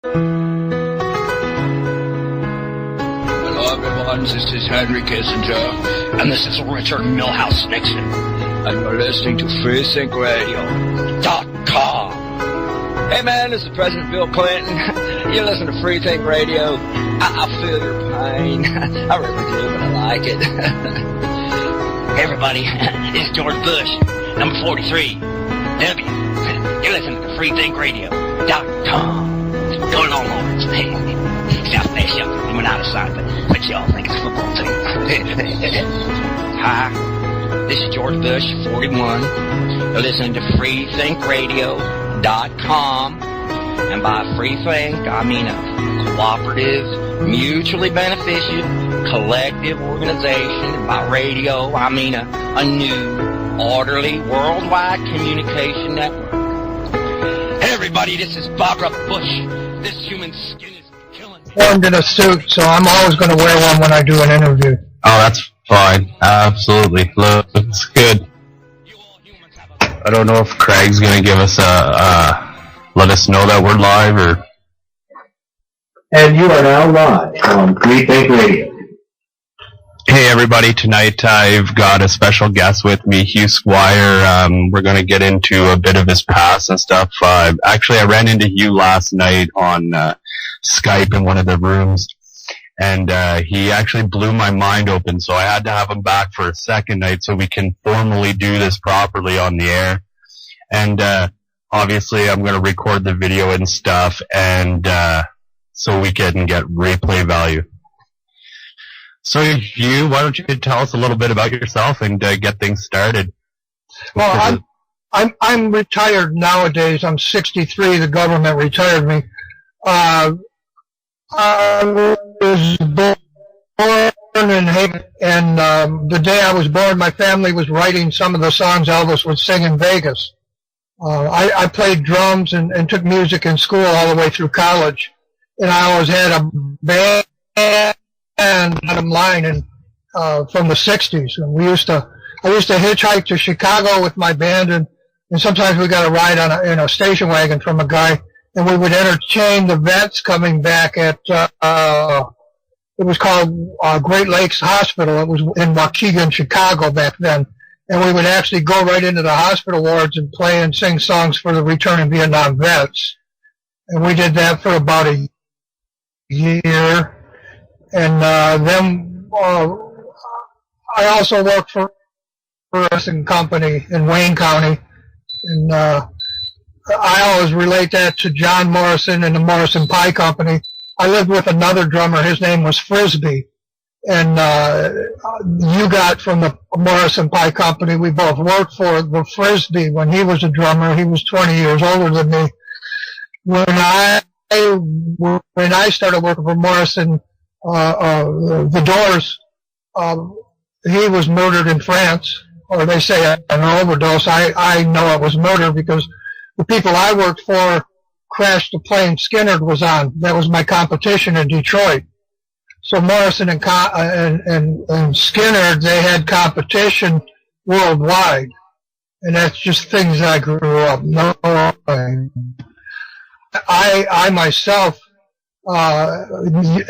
Hello everyone, this is Henry Kissinger, and this is Richard Milhouse Nixon, and you're listening to FreeThinkRadio.com. Hey man, this is President Bill Clinton. You listen to Free Think Radio. I feel your pain. I really do, but I like it. Hey everybody, this is George Bush, number 43, W. You're listening to FreeThinkRadio.com. Going on, Lawrence. South Bay Shelter. We went out of sight, but y'all think it's a football team. Hi, this is George Bush, 41. You're listening to FreeThinkRadio.com. And by free think, I mean a cooperative, mutually beneficial, collective organization. And by radio, I mean a new, orderly, worldwide communication network. Hey everybody, this is Barbara Bush. This human skin is killing me. Formed in a suit, so I'm always going to wear one when I do an interview. Oh, that's fine. Absolutely. Looks good. I don't know if Craig's going to give us let us know that we're live or... And you are now live on Free Think Radio. Hey everybody, tonight I've got a special guest with me, Hugh Squier. We're going to get into a bit of his past and stuff. Actually, I ran into Hugh last night on Skype in one of the rooms, and he actually blew my mind open, so I had to have him back for a second night so we can formally do this properly on the air. And obviously I'm going to record the video and stuff, and so we can get replay value. So, Hugh, why don't you tell us a little bit about yourself and get things started? Well, I'm retired nowadays. I'm 63. The government retired me. I was born in Haiti, and the day I was born, my family was writing some of the songs Elvis would sing in Vegas. I played drums and took music in school all the way through college, and I always had a band. And bottom line, and from the '60s, and I used to hitchhike to Chicago with my band, and sometimes we got a ride in a station wagon from a guy, and we would entertain the vets coming back at it was called Great Lakes Hospital. It was in Waukegan, Chicago back then, and we would actually go right into the hospital wards and play and sing songs for the returning Vietnam vets, and we did that for about a year. And then I also worked for a wrestling company in Wayne County, and I always relate that to John Morrison and the Morrison Pie Company. I lived with another drummer. His name was Frisbee, and you got from the Morrison Pie Company. We both worked for the Frisbee when he was a drummer. He was 20 years older than me. When I started working for Morrison, the Doors, he was murdered in France, or they say an overdose. I know it was murder because the people I worked for crashed the plane Skinner was on. That was my competition in Detroit. So Morrison and Skinner, they had competition worldwide, and that's just things I grew up knowing. I myself,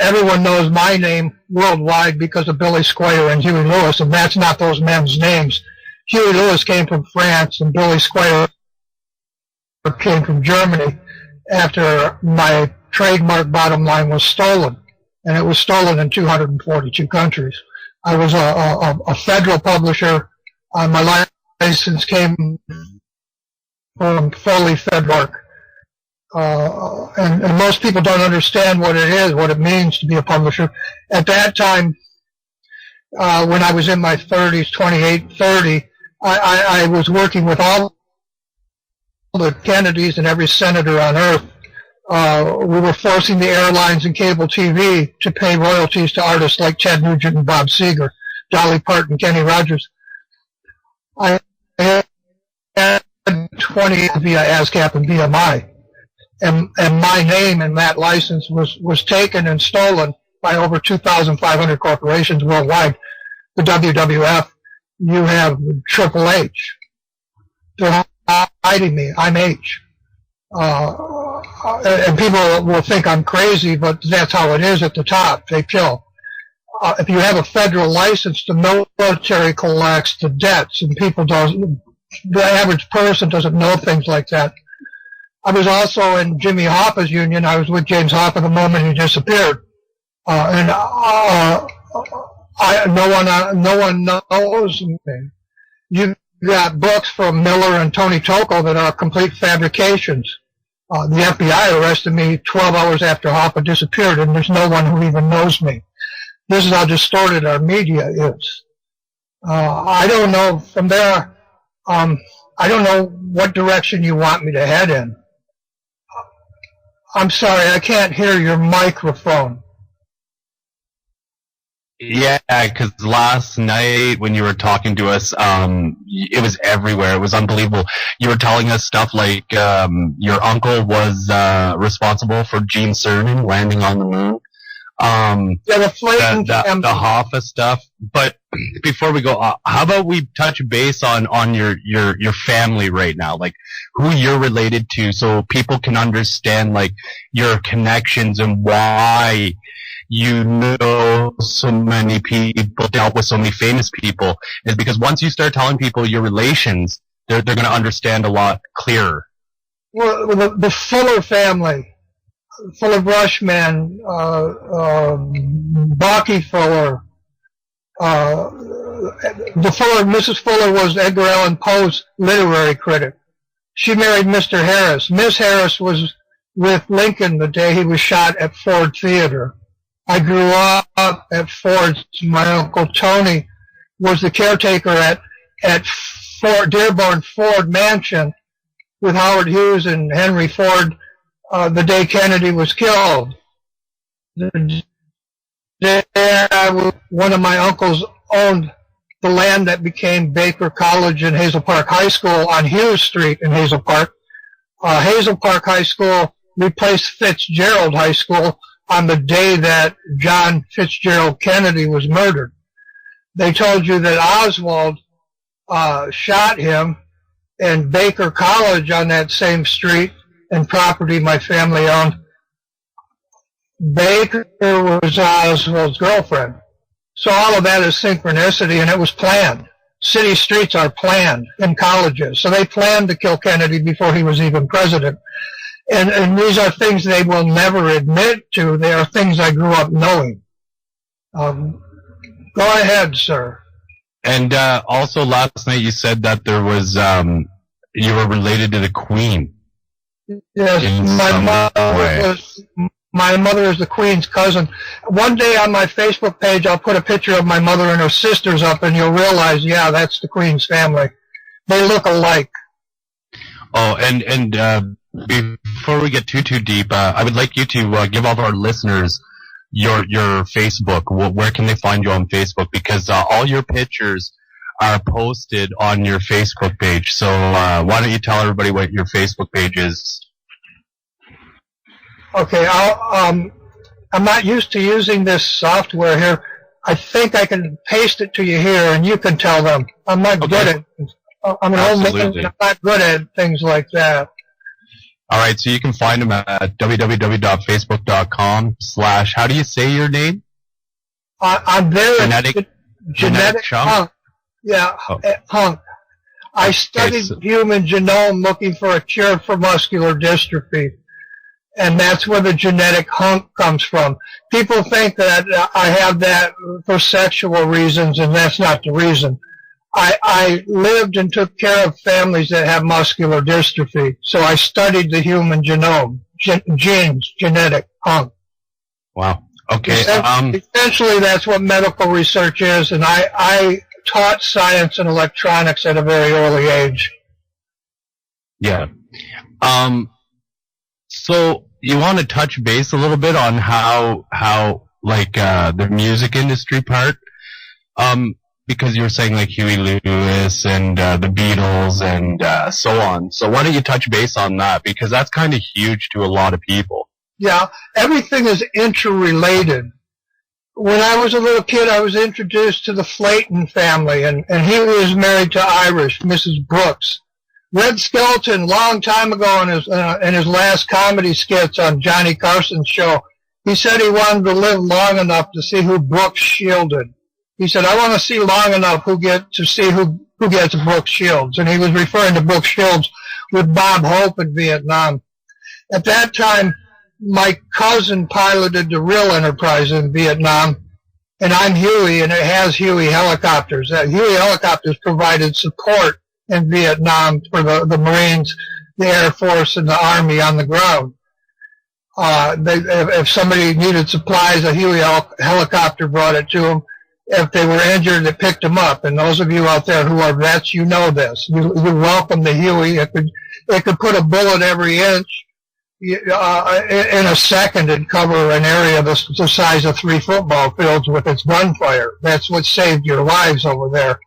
everyone knows my name worldwide because of Billy Squier and Huey Lewis, and that's not those men's names. Huey Lewis came from France, and Billy Squier came from Germany after my trademark bottom line was stolen, and it was stolen in 242 countries. I was a federal publisher. My license came from Foley Fedwork. And most people don't understand what it is, what it means to be a publisher. At that time, when I was in my 30s, 28, 30, I was working with all the Kennedys and every senator on earth. We were forcing the airlines and cable TV to pay royalties to artists like Ted Nugent and Bob Seger, Dolly Parton, Kenny Rogers. I had 20 via ASCAP and BMI. And my name and that license was taken and stolen by over 2,500 corporations worldwide. The WWF, you have Triple H. They're hiding me. I'm H. and people will think I'm crazy, but that's how it is at the top. They kill. If you have a federal license, the military collects the debts, and the average person doesn't know things like that. I was also in Jimmy Hoffa's union. I was with James Hoffa the moment he disappeared. No one knows me. You've got books from Miller and Tony Tocco that are complete fabrications. The FBI arrested me 12 hours after Hoffa disappeared, and there's no one who even knows me. This is how distorted our media is. I don't know from there. I don't know what direction you want me to head in. I'm sorry, I can't hear your microphone. Yeah, because last night when you were talking to us, it was everywhere. It was unbelievable. You were telling us stuff like your uncle was responsible for Gene Cernan landing on the moon. The Hoffa stuff. But before we go, how about we touch base on your family right now, like who you're related to, so people can understand like your connections and why you know so many people, dealt with so many famous people, is because once you start telling people your relations, they're going to understand a lot clearer. Well, the Fuller family, Fuller Brushman, Baki Fuller, Mrs. Fuller was Edgar Allan Poe's literary critic. She married Mr. Harris. Miss Harris was with Lincoln the day he was shot at Ford Theater. I grew up at Ford's. My Uncle Tony was the caretaker at Dearborn Ford Mansion with Howard Hughes and Henry Ford the day Kennedy was killed. One of my uncles owned the land that became Baker College and Hazel Park High School on Hughes Street in Hazel Park. Hazel Park High School replaced Fitzgerald High School on the day that John Fitzgerald Kennedy was murdered. They told you that Oswald shot him, and Baker College on that same street and property my family owned. Baker was Oswald's girlfriend. So all of that is synchronicity, and it was planned. City streets are planned in colleges. So they planned to kill Kennedy before he was even president. And these are things they will never admit to. They are things I grew up knowing. Go ahead, sir. And also last night you said that there was you were related to the Queen. Yes, my mother is the Queen's cousin. One day on my Facebook page I'll put a picture of my mother and her sisters up, and you'll realize, yeah, that's the Queen's family. They look alike. Oh, and before we get too deep, I would like you to give all of our listeners your Facebook. Where can they find you on Facebook? Because all your pictures are posted on your Facebook page. So why don't you tell everybody what your Facebook page is? Okay, I'm not used to using this software here. I think I can paste it to you here, and you can tell them. I'm not good at. I'm an old man. I'm not good at things like that. All right, so you can find them at www.facebook.com/ how do you say your name? I'm there. Genetic Hunk. Yeah, Hunk. I studied human genome looking for a cure for muscular dystrophy, and that's where the genetic hunk comes from. People think that I have that for sexual reasons, and that's not the reason. I lived and took care of families that have muscular dystrophy, so I studied the human genome, genes, genetic hunk. Wow. Okay. Essentially, that's what medical research is, and I taught science and electronics at a very early age. Yeah. So you want to touch base a little bit on how like the music industry part? Because you were saying like Huey Lewis and the Beatles and so on. So why don't you touch base on that? Because that's kind of huge to a lot of people. Yeah, everything is interrelated. When I was a little kid, I was introduced to the Flayton family, and he was married to Irish, Mrs. Brooks, Red Skelton, long time ago in his last comedy skits on Johnny Carson's show, he said he wanted to live long enough to see who Brooke shielded. He said, I want to see long enough who gets Brooke Shields. And he was referring to Brooke Shields with Bob Hope in Vietnam. At that time, my cousin piloted the real Enterprise in Vietnam, and I'm Huey, and it has Huey helicopters. Huey helicopters provided support in Vietnam for the Marines, the Air Force, and the Army on the ground. If somebody needed supplies, a Huey helicopter brought it to them. If they were injured, it picked them up. And those of you out there who are vets, you know this. You welcome the Huey. It could put a bullet every inch. In a second, it'd cover an area the size of 3 football fields with its gunfire. That's what saved your lives over there.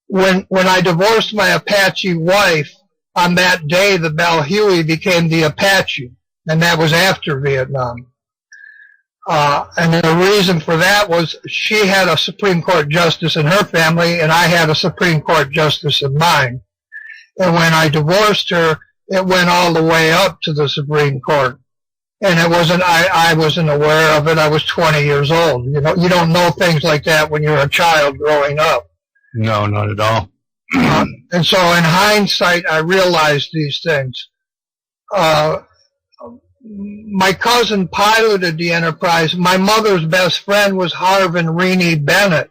When I divorced my Apache wife, on that day, the Bell Huey became the Apache, and that was after Vietnam. And the reason for that was she had a Supreme Court justice in her family, and I had a Supreme Court justice in mine. And when I divorced her, it went all the way up to the Supreme Court. And it wasn't, I wasn't aware of it. I was 20 years old. You know, you don't know things like that when you're a child growing up. No, not at all. And so in hindsight, I realized these things. My cousin piloted the Enterprise. My mother's best friend was Harvin Renee Bennett.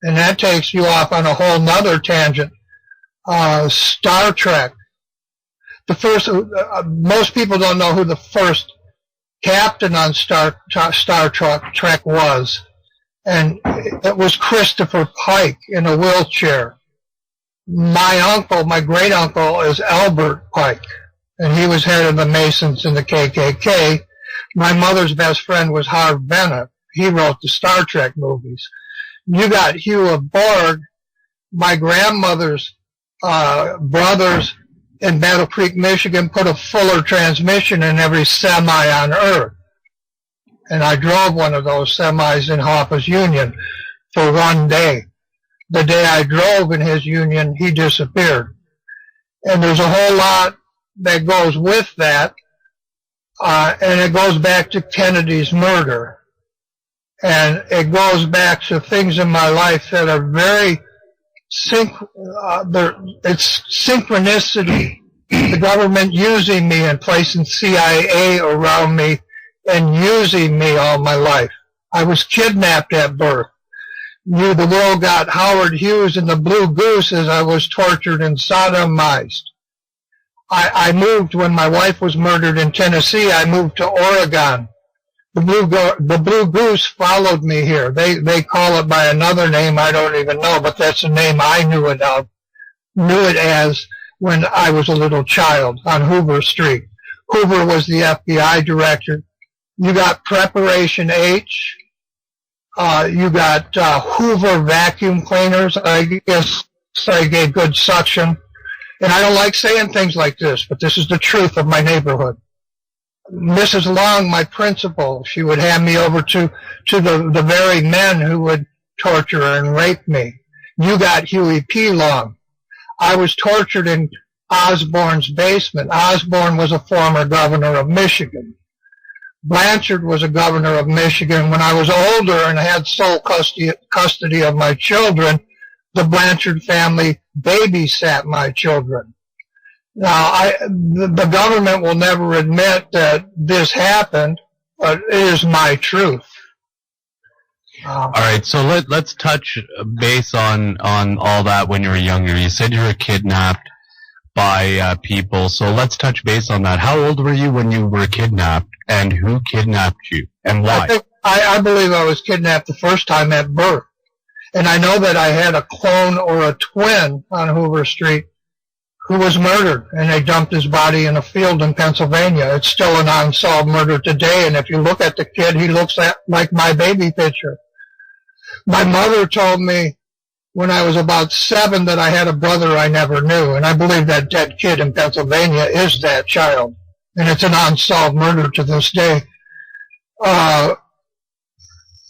And that takes you off on a whole nother tangent. Star Trek. The first, most people don't know who the first captain on Star Trek was. And it was Christopher Pike in a wheelchair. My great uncle is Albert Pike, and he was head of the Masons in the KKK. My mother's best friend was Harv Bennett. He wrote the Star Trek movies. You got Hugh of Borg, my grandmother's brothers in Battle Creek, Michigan, put a Fuller transmission in every semi on Earth. And I drove one of those semis in Hoffa's Union for one day. The day I drove in his Union, he disappeared. And there's a whole lot that goes with that, and it goes back to Kennedy's murder. And it goes back to things in my life that are very it's synchronicity. The government using me and placing CIA around me and using me all my life. I was kidnapped at birth. The world got Howard Hughes and the Blue Goose as I was tortured and sodomized. I moved when my wife was murdered in Tennessee. I moved to Oregon. The Blue Goose followed me here. They call it by another name I don't even know, but that's the name I knew it as when I was a little child on Hoover Street. Hoover was the FBI director. You got Preparation H. You got Hoover vacuum cleaners. I guess I gave good suction. And I don't like saying things like this, but this is the truth of my neighborhood. Mrs. Long, my principal, she would hand me over to the very men who would torture and rape me. You got Huey P. Long. I was tortured in Osborne's basement. Osborne was a former governor of Michigan. Blanchard was a governor of Michigan. When I was older and had sole custody of my children, the Blanchard family babysat my children. Now, the government will never admit that this happened, but it is my truth. All right, so let's touch base on all that when you were younger. You said you were kidnapped by people, so let's touch base on that. How old were you when you were kidnapped, and who kidnapped you, and why? I believe I was kidnapped the first time at birth. And I know that I had a clone or a twin on Hoover Street who was murdered, and they dumped his body in a field in Pennsylvania. It's still an unsolved murder today, and if you look at the kid, he looks like my baby picture. My mother told me when I was about 7 that I had a brother I never knew, and I believe that dead kid in Pennsylvania is that child, and it's an unsolved murder to this day.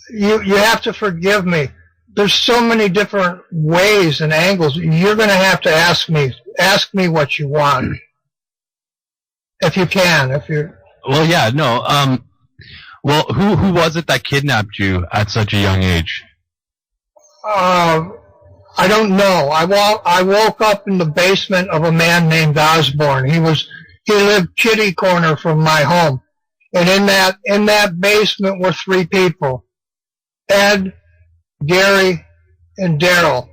You have to forgive me. there's so many different ways and angles. You're going to have to ask me what you want, if you can. Well, yeah, no. Well, who was it that kidnapped you at such a young age? I don't know. I woke up in the basement of a man named Osborne. He lived kitty corner from my home, and in that basement were three people: Ed, Gary, and Daryl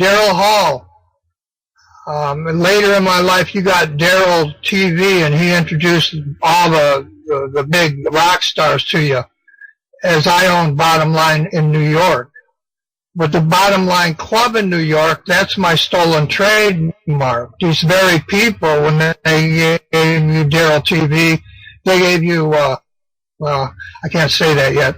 Hall. And later in my life, you got Daryl TV, and he introduced all the big rock stars to you, as I owned Bottom Line in New York. But the Bottom Line Club in New York, that's my stolen trademark. These very people, when they gave you Daryl TV, they gave you, well, I can't say that yet.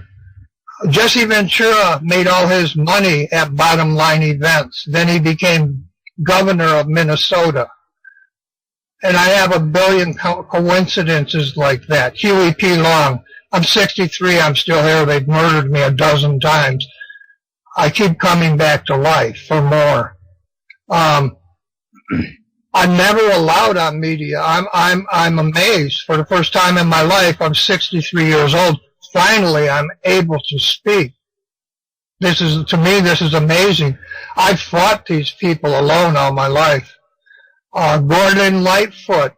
Jesse Ventura made all his money at Bottom Line events. Then he became governor of Minnesota. And I have a billion coincidences like that. Huey P. Long. I'm 63. I'm still here. They've murdered me a dozen times. I keep coming back to life for more. I'm never allowed on media. I'm amazed. For the first time in my life, I'm 63 years old. Finally, I'm able to speak. To me, this is amazing. I've fought these people alone all my life. Gordon Lightfoot.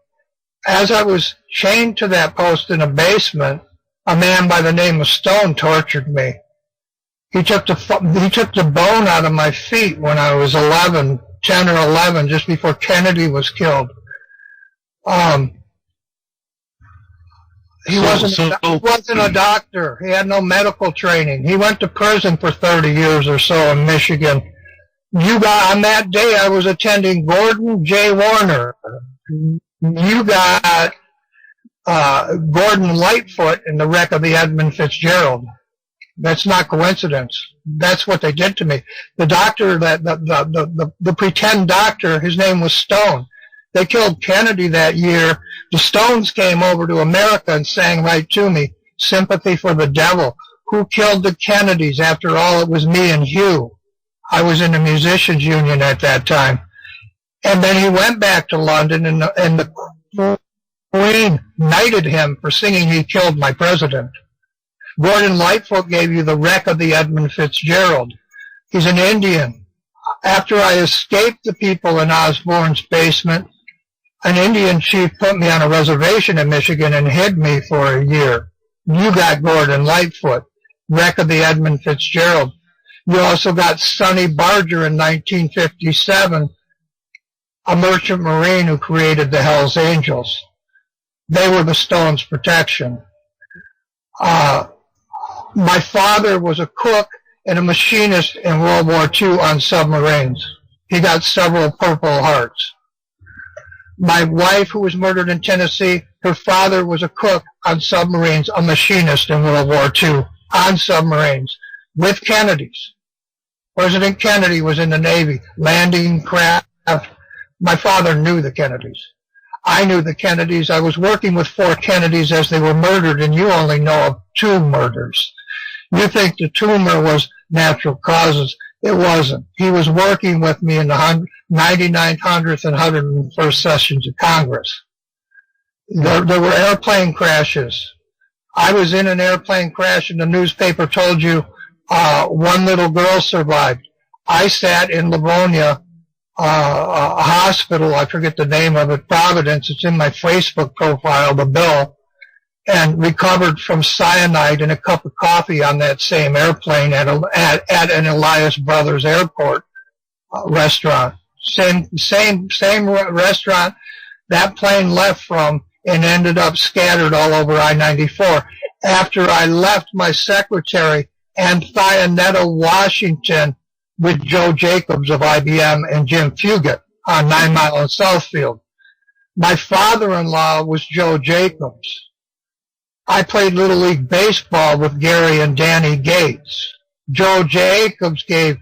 As I was chained to that post in a basement, a man by the name of Stone tortured me. He took the bone out of my feet when I was 10 or 11, just before Kennedy was killed. He wasn't a doctor. He had no medical training. He went to prison for 30 years or so in Michigan. On that day, I was attending Gordon J. Warner. You got Gordon Lightfoot in the wreck of the Edmund Fitzgerald. That's not coincidence. That's what they did to me. The doctor, the pretend doctor, his name was Stone. They killed Kennedy that year. The Stones came over to America and sang right to me, "Sympathy for the Devil." Who killed the Kennedys? After all, it was me and Hugh. I was in the musicians union at that time. And then he went back to London, and the Queen knighted him for singing "He Killed My President." Gordon Lightfoot gave you the wreck of the Edmund Fitzgerald. He's an Indian. After I escaped the people in Osborne's basement, an Indian chief put me on a reservation in Michigan and hid me for a year. You got Gordon Lightfoot, wreck of the Edmund Fitzgerald. You also got Sonny Barger in 1957, a merchant marine who created the Hells Angels. They were the Stones' protection. My father was a cook and a machinist in World War II on submarines. He got several Purple Hearts. My wife, who was murdered in Tennessee, her father was a cook on submarines, a machinist in World War II on submarines with Kennedys. President Kennedy was in the Navy, landing craft. My father knew the Kennedys. I knew the Kennedys. I was working with 4 Kennedys as they were murdered, and you only know of 2 murders. You think the tumor was natural causes. It wasn't. He was working with me in the 99th, 100th, and 101st sessions of Congress. There were airplane crashes. I was in an airplane crash, and the newspaper told you 1 little girl survived. I sat in Livonia, a hospital, I forget the name of it, Providence. It's in my Facebook profile, the bill, and recovered from cyanide in a cup of coffee on that same airplane at an Elias Brothers Airport restaurant. Same restaurant that plane left from and ended up scattered all over I-94. After I left my secretary, Anthianetta, Washington, with Joe Jacobs of IBM and Jim Fugit on 9 Mile and Southfield. My father-in-law was Joe Jacobs. I played Little League Baseball with Gary and Danny Gates. Joe Jacobs gave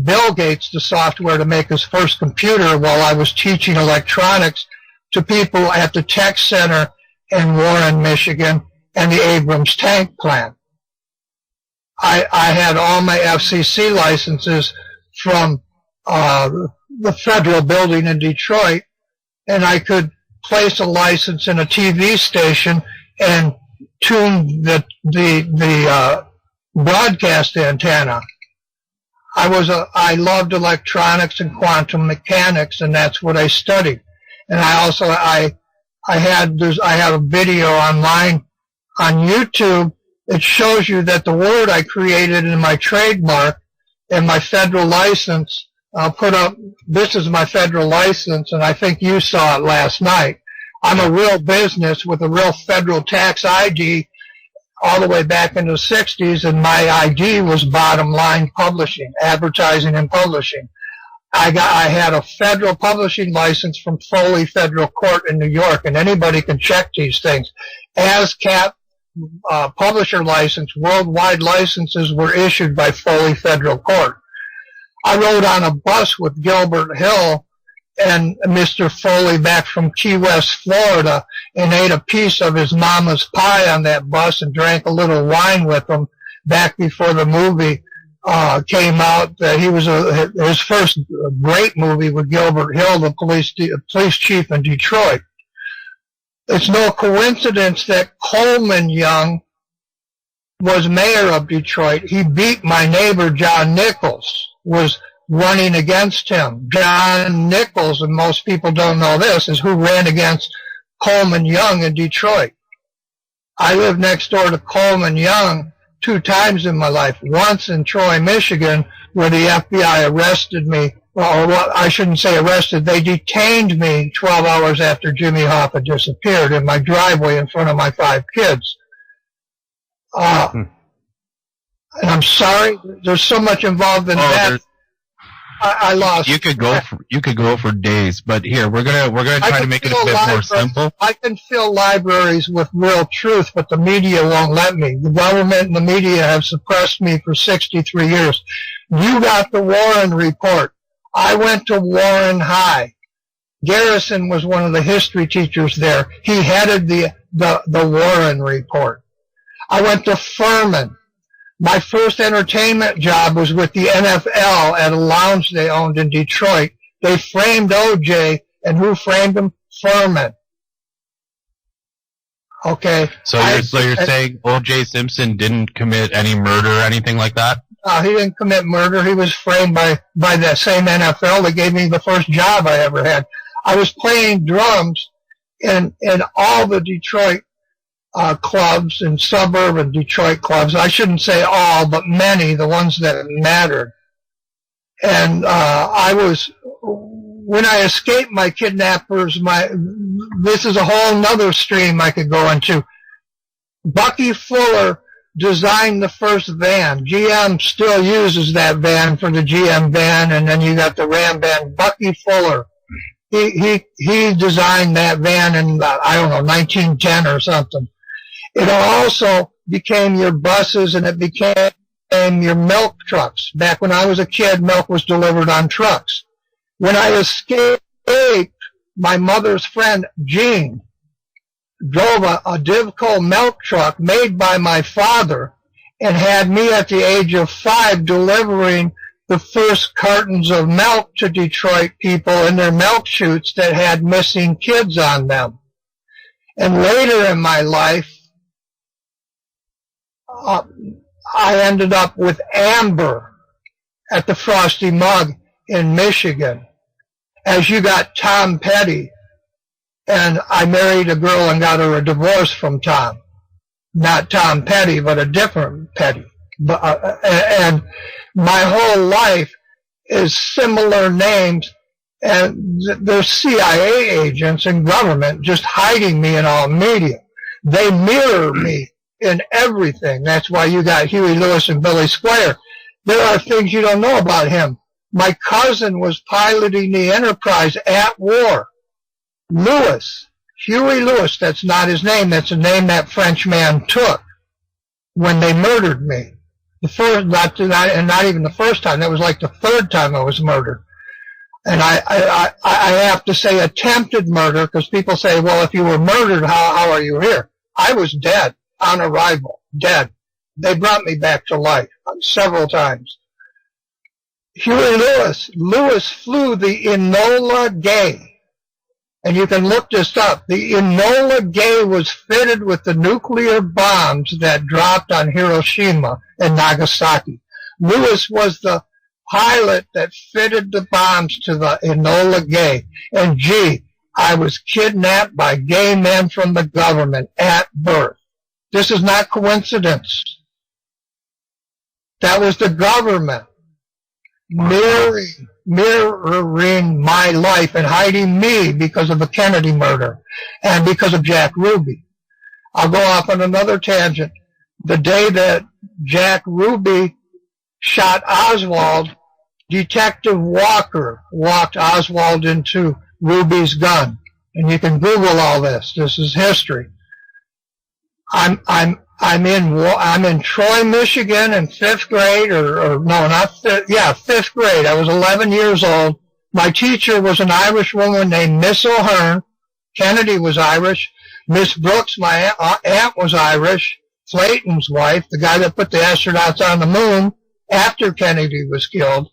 Bill Gates the software to make his first computer while I was teaching electronics to people at the Tech Center in Warren, Michigan, and the Abrams Tank Plant. I had all my FCC licenses from the federal building in Detroit, and I could place a license in a TV station and tune the broadcast antenna. I loved electronics and quantum mechanics, and that's what I studied. And I have a video online on YouTube. It shows you that the word I created in my trademark and my federal license, I'll put up, this is my federal license, and I think you saw it last night. I'm a real business with a real federal tax ID all the way back in the 60s, and my ID was Bottom Line Publishing, advertising and publishing. I had a federal publishing license from Foley Federal Court in New York, and anybody can check these things. ASCAP publisher license, worldwide licenses were issued by Foley Federal Court. I rode on a bus with Gilbert Hill and Mr. Foley back from Key West, Florida, and ate a piece of his mama's pie on that bus and drank a little wine with him back before the movie came out. He was his first great movie with Gilbert Hill, the police chief in Detroit. It's no coincidence that Coleman Young was mayor of Detroit. He beat my neighbor, John Nichols, was running against him. John Nichols, and most people don't know this, is who ran against Coleman Young in Detroit. I lived next door to Coleman Young 2 times in my life. Once in Troy, Michigan, where the FBI arrested me. Well, I shouldn't say arrested. They detained me 12 hours after Jimmy Hoffa disappeared in my driveway in front of my 5 kids. And I'm sorry, there's so much involved in that. I lost. You could go for days, but here we're gonna try to make it a bit more simple. I can fill libraries with real truth, but the media won't let me. The government and the media have suppressed me for 63 years. You got the Warren Report. I went to Warren High. Garrison was one of the history teachers there. He headed the Warren Report. I went to Furman. My first entertainment job was with the NFL at a lounge they owned in Detroit. They framed O.J., and who framed him? Furman. Okay. So you're saying O.J. Simpson didn't commit any murder or anything like that? He didn't commit murder. He was framed by that same NFL that gave me the first job I ever had. I was playing drums in all the Detroit clubs and suburban Detroit clubs. I shouldn't say all, but many, the ones that mattered. And when I escaped my kidnappers, this is a whole nother stream I could go into. Bucky Fuller designed the first van. GM still uses that van for the GM van, and then you got the Ram van. Bucky Fuller. He designed that van in, 1910 or something. It also became your buses, and it became your milk trucks. Back when I was a kid, milk was delivered on trucks. When I escaped, my mother's friend, Jean, drove a Divco milk truck made by my father and had me at the age of 5 delivering the first cartons of milk to Detroit people in their milk chutes that had missing kids on them. And later in my life, I ended up with Amber at the Frosty Mug in Michigan. As you got Tom Petty, and I married a girl and got her a divorce from Tom. Not Tom Petty, but a different Petty. And my whole life is similar names, and they're CIA agents and government just hiding me in all media. They mirror me in everything. That's why you got Huey Lewis and Billy Squier. There are things you don't know about him. My cousin was piloting the Enterprise at war. Lewis, Huey Lewis, that's not his name. That's a name that French man took when they murdered me. And not even the first time. That was like the 3rd time I was murdered. And I have to say attempted murder, because people say, well, if you were murdered, how are you here? I was dead on arrival, dead. They brought me back to life several times. Huey Lewis flew the Enola Gay. And you can look this up. The Enola Gay was fitted with the nuclear bombs that dropped on Hiroshima and Nagasaki. Lewis was the pilot that fitted the bombs to the Enola Gay. And gee, I was kidnapped by gay men from the government at birth. This is not coincidence. That was the government mirroring my life and hiding me because of the Kennedy murder and because of Jack Ruby. I'll go off on another tangent. The day that Jack Ruby shot Oswald, Detective Walker walked Oswald into Ruby's gun. And you can Google all this. This is history. I'm in Troy, Michigan in 5th grade, fifth grade. I was 11 years old. My teacher was an Irish woman named Miss O'Hearn. Kennedy was Irish. Miss Brooks, my aunt, was Irish. Clayton's wife, the guy that put the astronauts on the moon after Kennedy was killed.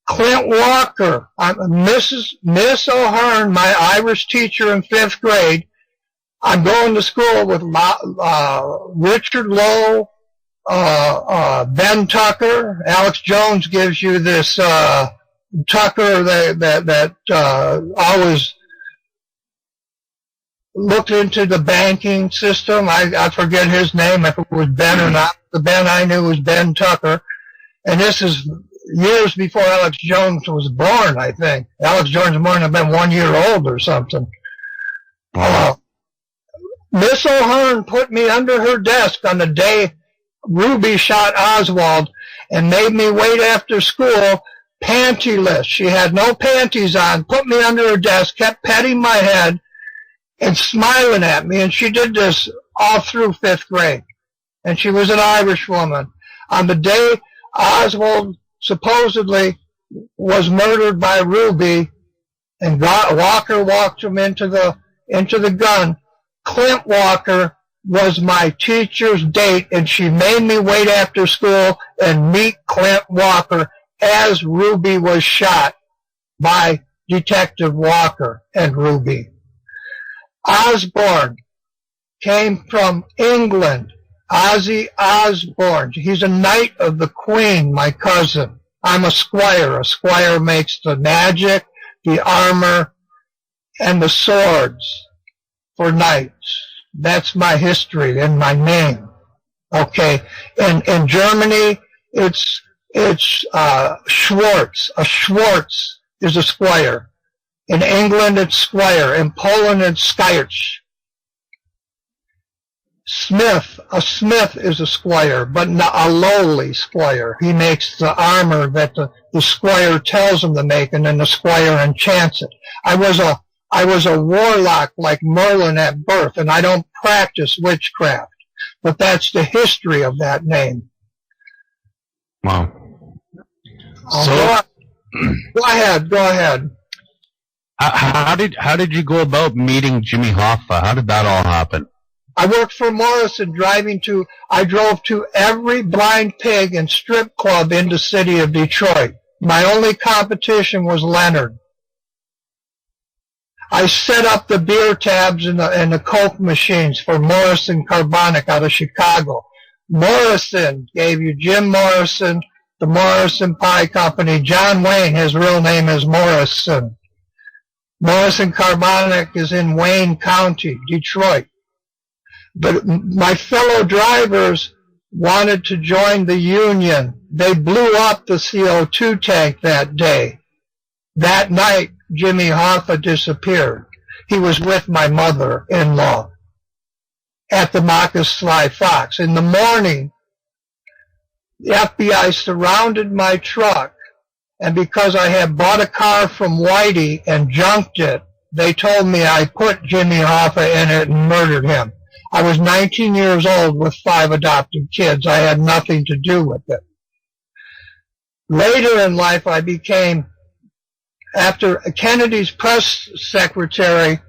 Clint Walker, Miss O'Hearn, my Irish teacher in 5th grade. I'm going to school with Richard Lowe, Ben Tucker. Alex Jones gives you this Tucker that always looked into the banking system. I forget his name, if it was Ben or not. The Ben I knew was Ben Tucker. And this is years before Alex Jones was born, I think. Alex Jones might have been 1 year old or something. Miss O'Hearn put me under her desk on the day Ruby shot Oswald and made me wait after school pantyless. She had no panties on, put me under her desk, kept petting my head and smiling at me, and she did this all through 5th grade. And she was an Irish woman. On the day Oswald supposedly was murdered by Ruby and Walker walked him into the gun, Clint Walker was my teacher's date, and she made me wait after school and meet Clint Walker as Ruby was shot by Detective Walker and Ruby. Osborne came from England. Ozzy Osbourne. He's a knight of the Queen, my cousin. I'm a squire. A squire makes the magic, the armor, and the swords for knights. That's my history and my name. Okay. In Germany, it's Schwartz. A Schwartz is a squire. In England, it's squire. In Poland, it's Skyerch. A smith is a squire, but not a lowly squire. He makes the armor that the squire tells him to make, and then the squire enchants it. I was a warlock like Merlin at birth, and I don't practice witchcraft, but that's the history of that name. Wow. Go ahead. How did you go about meeting Jimmy Hoffa? How did that all happen? I worked for Morrison I drove to every blind pig and strip club in the city of Detroit. My only competition was Leonard. I set up the beer tabs and the Coke machines for Morrison Carbonic out of Chicago. Morrison gave you Jim Morrison, the Morrison Pie Company. John Wayne, his real name is Morrison. Morrison Carbonic is in Wayne County, Detroit. But my fellow drivers wanted to join the union. They blew up the CO2 tank that day. That night, Jimmy Hoffa disappeared. He was with my mother-in-law at the Marcus Sly Fox. In the morning, the FBI surrounded my truck, and because I had bought a car from Whitey and junked it, they told me I put Jimmy Hoffa in it and murdered him. I was 19 years old with 5 adopted kids. I had nothing to do with it. Later in life, I became, after Kennedy's press secretary,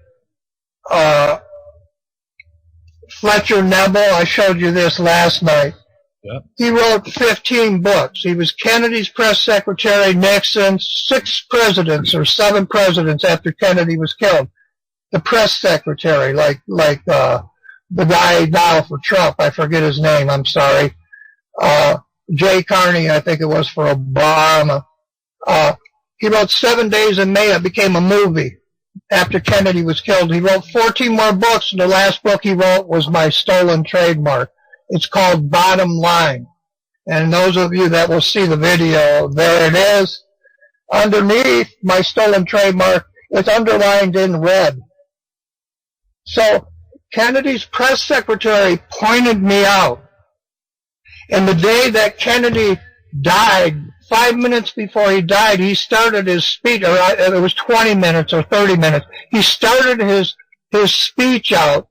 Fletcher Nebel, I showed you this last night, Yep. He wrote 15 books. He was Kennedy's press secretary, Nixon, 6 presidents or 7 presidents after Kennedy was killed. The press secretary, like the guy now for Trump, I forget his name, I'm sorry. Jay Carney, I think it was, for Obama. He wrote 7 Days in May. It became a movie after Kennedy was killed. He wrote 14 more books, and the last book he wrote was my stolen trademark. It's called Bottom Line. And those of you that will see the video, there it is. Underneath my stolen trademark, it's underlined in red. So Kennedy's press secretary pointed me out. And the day that Kennedy died, 5 minutes before he died, he started his speech, or it was 20 minutes or 30 minutes. He started his speech out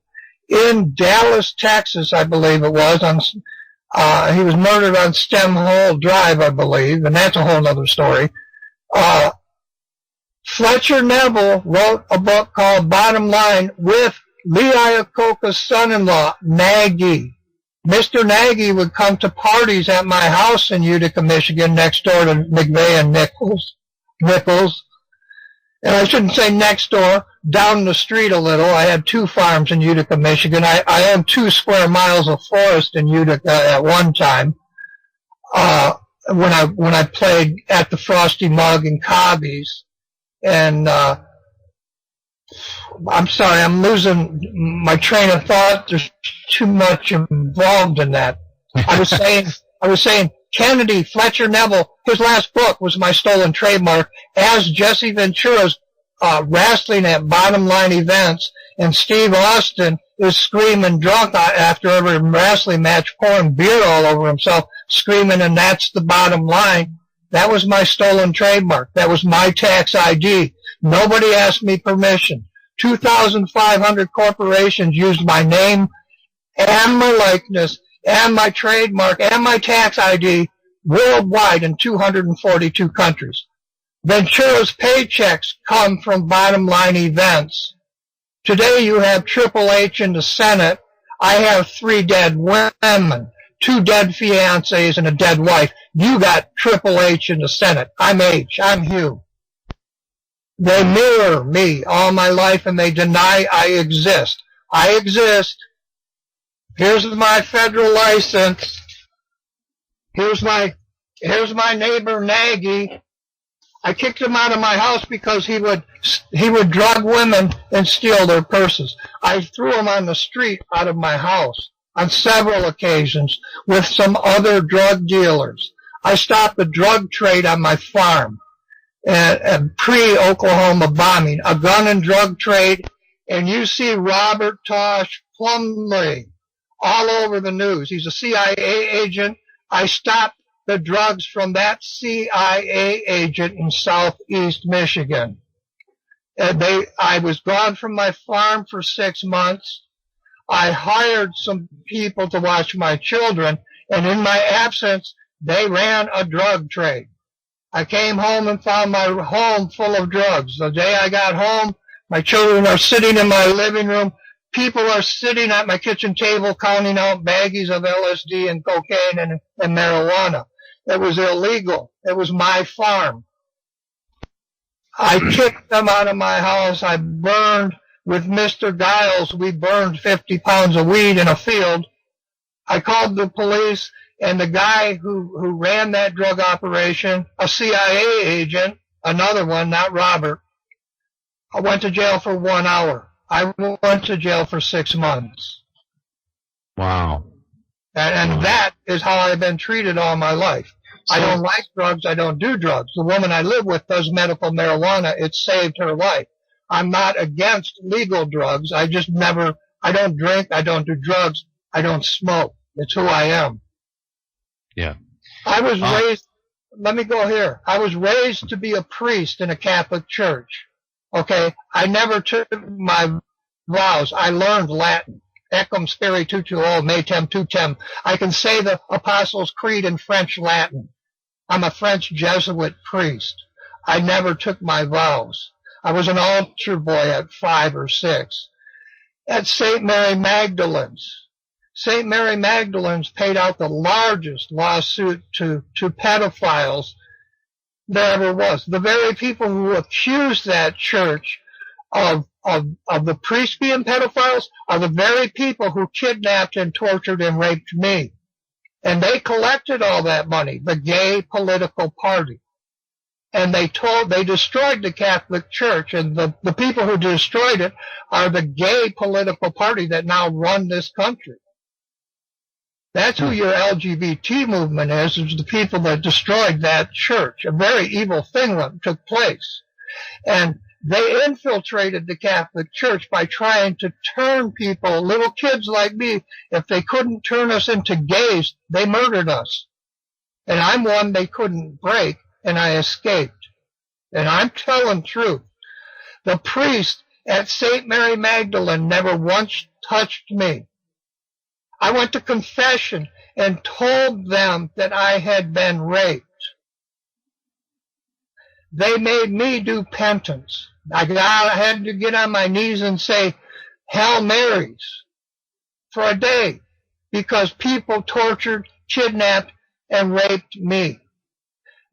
in Dallas, Texas, I believe it was. He was murdered on Stem Hole Drive, I believe, and that's a whole other story. Fletcher Neville wrote a book called Bottom Line with Lee Iacocca's son-in-law, Nagy. Mr. Nagy would come to parties at my house in Utica, Michigan, next door to McVeigh and Nichols. And I shouldn't say next door, down the street a little. I had 2 farms in Utica, Michigan. I owned 2 square miles of forest in Utica at one time. When I played at the Frosty Mug in Cobbies. And I'm sorry, I'm losing my train of thought. There's too much involved in that. I was saying Kennedy, Fletcher Neville, his last book was my stolen trademark, as Jesse Ventura's wrestling at Bottom Line events, and Steve Austin is screaming drunk after every wrestling match, pouring beer all over himself, screaming, and that's the bottom line. That was my stolen trademark. That was my tax ID. Nobody asked me permission. 2,500 corporations used my name and my likeness and my trademark and my tax ID worldwide in 242 countries. Ventura's paychecks come from Bottom Line events. Today you have Triple H in the Senate. I have 3 dead women, 2 dead fiancés, and a dead wife. You got Triple H in the Senate. I'm H. I'm Hugh. They mirror me all my life, and they deny I exist. I exist. Here's my federal license. Here's my neighbor Nagy. I kicked him out of my house because he would drug women and steal their purses. I threw him on the street out of my house on several occasions with some other drug dealers. I stopped the drug trade on my farm. And pre-Oklahoma bombing, a gun and drug trade, and you see Robert Tosh Plumlee all over the news. He's a CIA agent. I stopped the drugs from that CIA agent in southeast Michigan. I was gone from my farm for 6 months. I hired some people to watch my children, and in my absence, they ran a drug trade. I came home and found my home full of drugs. The day I got home, my children are sitting in my living room. People are sitting at my kitchen table counting out baggies of LSD and cocaine and marijuana. It was illegal. It was my farm. I kicked them out of my house. I burned with Mr. Giles. We burned 50 pounds of weed in a field. I called the police. And the guy who ran that drug operation, a CIA agent, another one, not Robert, I went to jail for 1 hour. I went to jail for 6 months. Wow. And that is how I've been treated all my life. I don't like drugs. I don't do drugs. The woman I live with does medical marijuana. It saved her life. I'm not against legal drugs. I don't drink. I don't do drugs. I don't smoke. It's who I am. Yeah. I was raised, let me go here. I was raised to be a priest in a Catholic church. Okay? I never took my vows. I learned Latin. Ecum spiritu metem tutem. I can say the Apostles' Creed in French Latin. I'm a French Jesuit priest. I never took my vows. I was an altar boy at 5 or 6. At St. Mary Magdalene's. St. Mary Magdalene's paid out the largest lawsuit to pedophiles there ever was. The very people who accused that church of the priests being pedophiles are the very people who kidnapped and tortured and raped me. And they collected all that money, the gay political party. And they destroyed the Catholic Church, and the people who destroyed it are the gay political party that now run this country. That's who your LGBT movement is the people that destroyed that church. A very evil thing took place. And they infiltrated the Catholic Church by trying to turn people, little kids like me, if they couldn't turn us into gays, they murdered us. And I'm one they couldn't break, and I escaped. And I'm telling truth. The priest at St. Mary Magdalene never once touched me. I went to confession and told them that I had been raped. They made me do penance. I had to get on my knees and say Hail Marys for a day because people tortured, kidnapped, and raped me.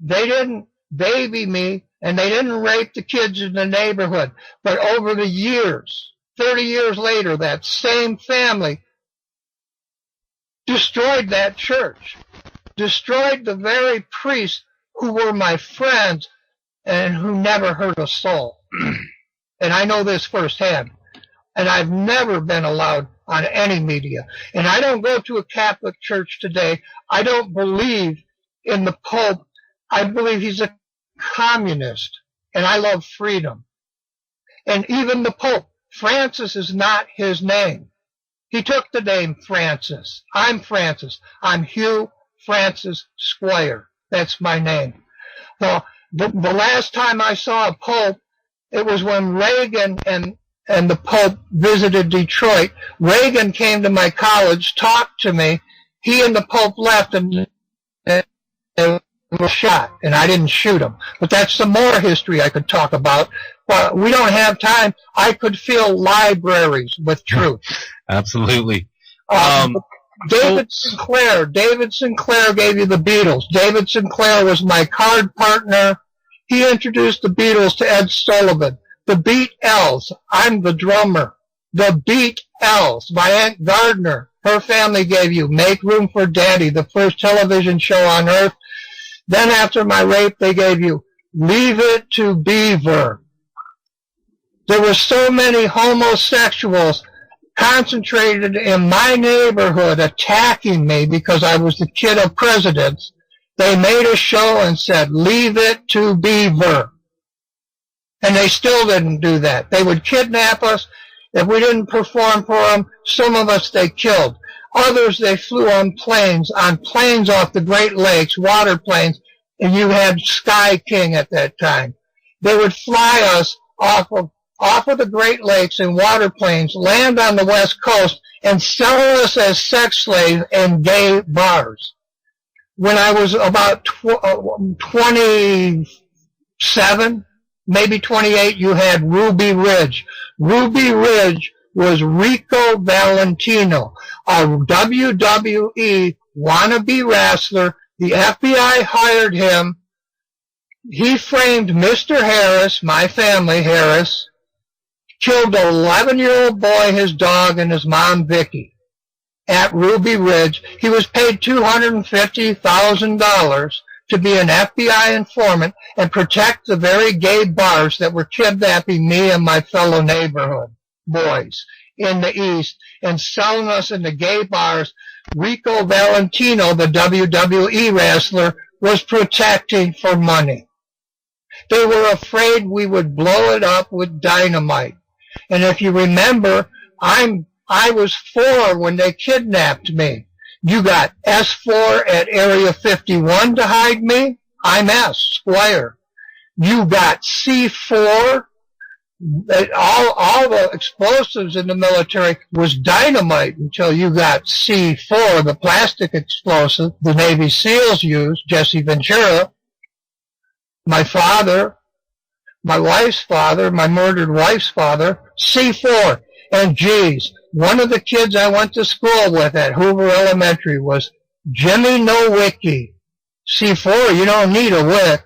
They didn't baby me, and they didn't rape the kids in the neighborhood. But over the years, 30 years later, that same family destroyed that church, destroyed the very priests who were my friends and who never hurt a soul. And I know this firsthand. And I've never been allowed on any media. And I don't go to a Catholic church today. I don't believe in the Pope. I believe he's a communist. And I love freedom. And even the Pope, Francis is not his name. He took the name Francis. I'm Francis. I'm Hugh Francis Squier. That's my name. Well, the last time I saw a Pope, it was when Reagan and the Pope visited Detroit. Reagan came to my college, talked to me. He and the Pope left and was shot, and I didn't shoot him. But that's some more history I could talk about. But we don't have time. I could fill libraries with truth. Absolutely. David Sinclair gave you the Beatles. David Sinclair was my card partner. He introduced the Beatles to Ed Sullivan. The Beat Elves, I'm the drummer. The Beat Elves, my Aunt Gardner, her family gave you Make Room for Daddy, the first television show on earth. Then after my rape, they gave you Leave It to Beaver. There were so many homosexuals concentrated in my neighborhood attacking me because I was the kid of presidents. They made a show and said, Leave It to Beaver. And they still didn't do that. They would kidnap us. If we didn't perform for them, some of us they killed. Others they flew on planes off the Great Lakes, water planes, and you had Sky King at that time. They would fly us off of the Great Lakes in water planes, land on the West Coast, and sell us as sex slaves in gay bars. When I was about 27, maybe 28, you had Ruby Ridge. Ruby Ridge was Rico Valentino, a WWE wannabe wrestler. The FBI hired him. He framed Mr. Harris, my family, Harris, killed an 11-year-old boy, his dog, and his mom, Vicky, at Ruby Ridge. He was paid $250,000 to be an FBI informant and protect the very gay bars that were kidnapping me and my fellow neighborhood boys in the East and selling us in the gay bars. Rico Valentino, the WWE wrestler, was protecting for money. They were afraid we would blow it up with dynamite. And if you remember, I was 4 when they kidnapped me. You got S4 at Area 51 to hide me. I'm S, Squier. You got C4. All the explosives in the military was dynamite until you got C4, the plastic explosive the Navy SEALs used, Jesse Ventura. My father, my wife's father, my murdered wife's father, C4. And geez, One of the kids I went to school with at Hoover Elementary was Jimmy Nowicki. C4, you don't need a wick.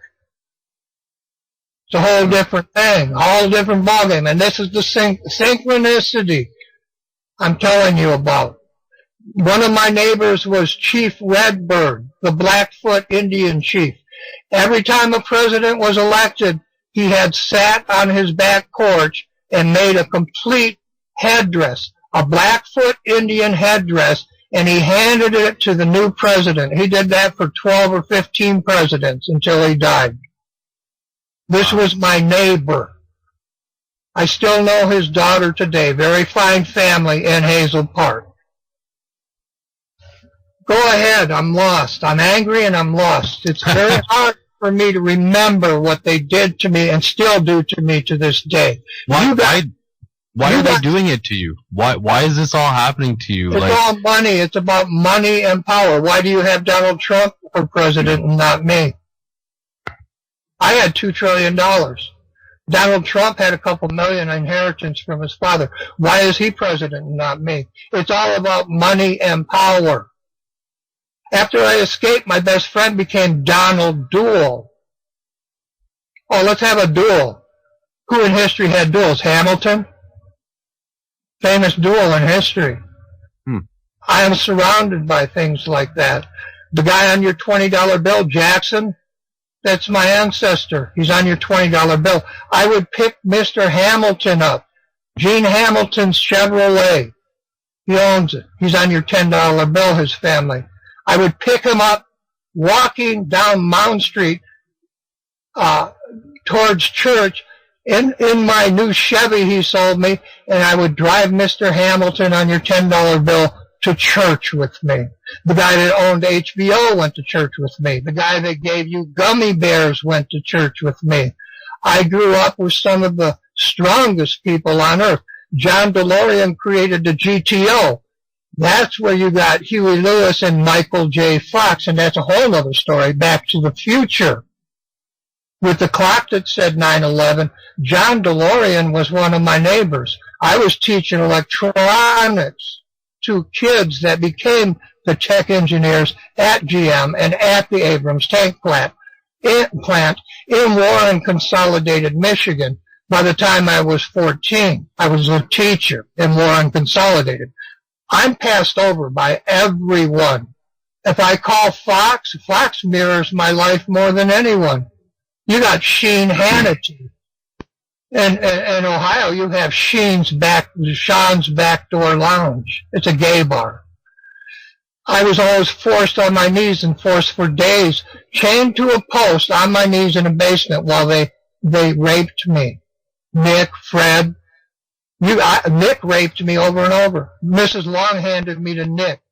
It's a whole different thing, a whole different ballgame. And this is the synchronicity I'm telling you about. One of my neighbors was Chief Redbird, the Blackfoot Indian chief. Every time a president was elected, he had sat on his back porch and made a complete headdress, a Blackfoot Indian headdress, and he handed it to the new president. He did that for 12 or 15 presidents until he died. This was my neighbor. I still know his daughter today. Very fine family in Hazel Park. Go ahead. I'm lost. I'm angry and I'm lost. It's very hard for me to remember what they did to me and still do to me to this day. Why are they doing it to you? Why is this all happening to you? It's all money. It's about money and power. Why do you have Donald Trump for president and not me? I had $2 trillion. Donald Trump had a couple million inheritance from his father. Why is he president and not me? It's all about money and power. After I escaped, my best friend became Donald Duel. Oh, let's have a duel. Who in history had duels? Hamilton? Famous duel in history. I am surrounded by things like that. The guy on your $20 bill, Jackson, that's my ancestor. He's on your $20 bill. I would pick Mr. Hamilton up. Gene Hamilton's Chevrolet. He owns it. He's on your $10 bill, his family. I would pick him up walking down Mound Street towards church in my new Chevy he sold me, and I would drive Mr. Hamilton on your $10 bill to church with me. The guy that owned HBO went to church with me. The guy that gave you gummy bears went to church with me. I grew up with some of the strongest people on earth. John DeLorean created the GTO. That's where you got Huey Lewis and Michael J. Fox, and that's a whole other story. Back to the Future. With the clock that said 9/11, John DeLorean was one of my neighbors. I was teaching electronics to kids that became the tech engineers at GM and at the Abrams tank plant in Warren Consolidated, Michigan. By the time I was 14, I was a teacher in Warren Consolidated. I'm passed over by everyone. If I call Fox, Fox mirrors my life more than anyone. You got Sheen Hannity. In Ohio, you have Sean's Backdoor Lounge. It's a gay bar. I was always forced on my knees and forced for days, chained to a post on my knees in a basement while they raped me. Nick, Fred, Nick raped me over and over. Mrs. Long handed me to Nick.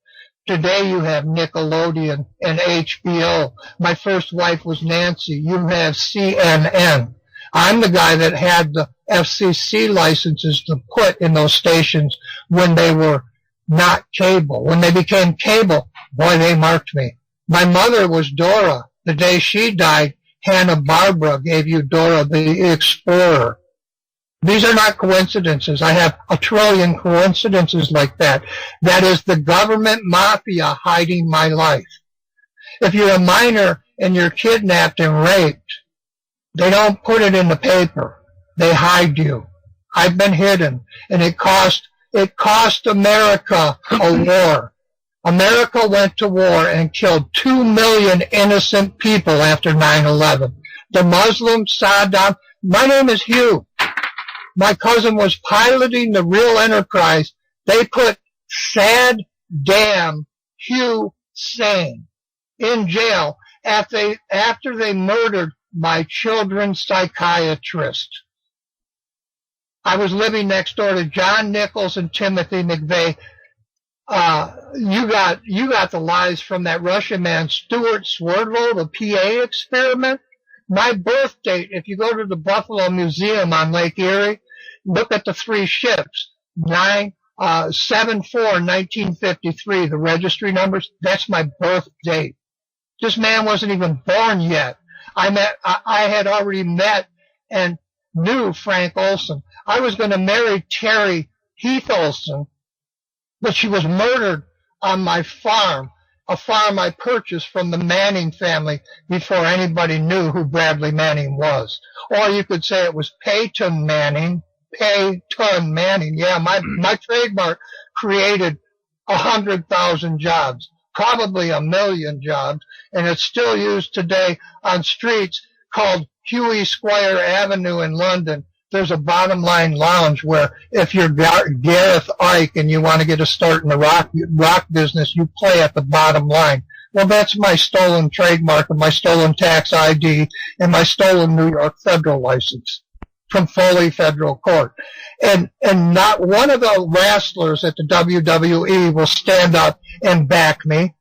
Today you have Nickelodeon and HBO. My first wife was Nancy. You have CNN. I'm the guy that had the FCC licenses to put in those stations when they were not cable. When they became cable, boy, they marked me. My mother was Dora. The day she died, Hanna-Barbera gave you Dora the Explorer. These are not coincidences. I have a trillion coincidences like that. That is the government mafia hiding my life. If you're a minor and you're kidnapped and raped, they don't put it in the paper. They hide you. I've been hidden, and it cost America a war. America went to war and killed 2 million innocent people after 9/11. The Muslims, Saddam. My name is Hugh. My cousin was piloting the Real Enterprise. They put Saddam Hussein in jail after they murdered my children's psychiatrist. I was living next door to John Nichols and Timothy McVeigh. You got the lies from that Russian man, Stuart Swerdlow, the PA experiment. My birth date, if you go to the Buffalo Museum on Lake Erie, look at the 3 ships, 7/4/1953, the registry numbers, that's my birth date. This man wasn't even born yet. I had already met and knew Frank Olson. I was going to marry Terry Heath Olson But she was murdered on my farm, a farm I purchased from the Manning family before anybody knew who Bradley Manning was. Or you could say it was Peyton Manning. Peyton Manning. Yeah, my trademark created 100,000 jobs, probably 1,000,000 jobs, and it's still used today on streets called Hugh Squier Avenue in London. There's a Bottom Line Lounge where if you're Gareth Ike and you want to get a start in the rock business, you play at the Bottom Line. Well, that's my stolen trademark and my stolen tax ID and my stolen New York federal license from Foley Federal Court. And not one of the wrestlers at the WWE will stand up and back me.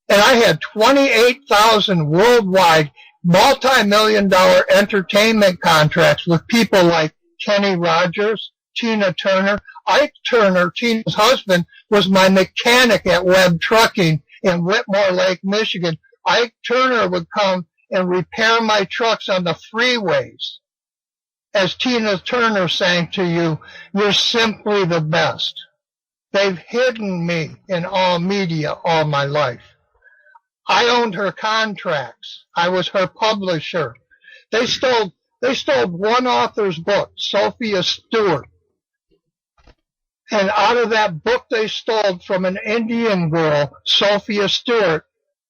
And I had 28,000 worldwide multi-million-dollar entertainment contracts with people like Kenny Rogers, Tina Turner. Ike Turner, Tina's husband, was my mechanic at Webb Trucking in Whitmore Lake, Michigan. Ike Turner would come and repair my trucks on the freeways. As Tina Turner sang to you, you're simply the best. They've hidden me in all media all my life. I owned her contracts. I was her publisher. They stole one author's book, Sophia Stewart. And out of that book they stole from an Indian girl, Sophia Stewart,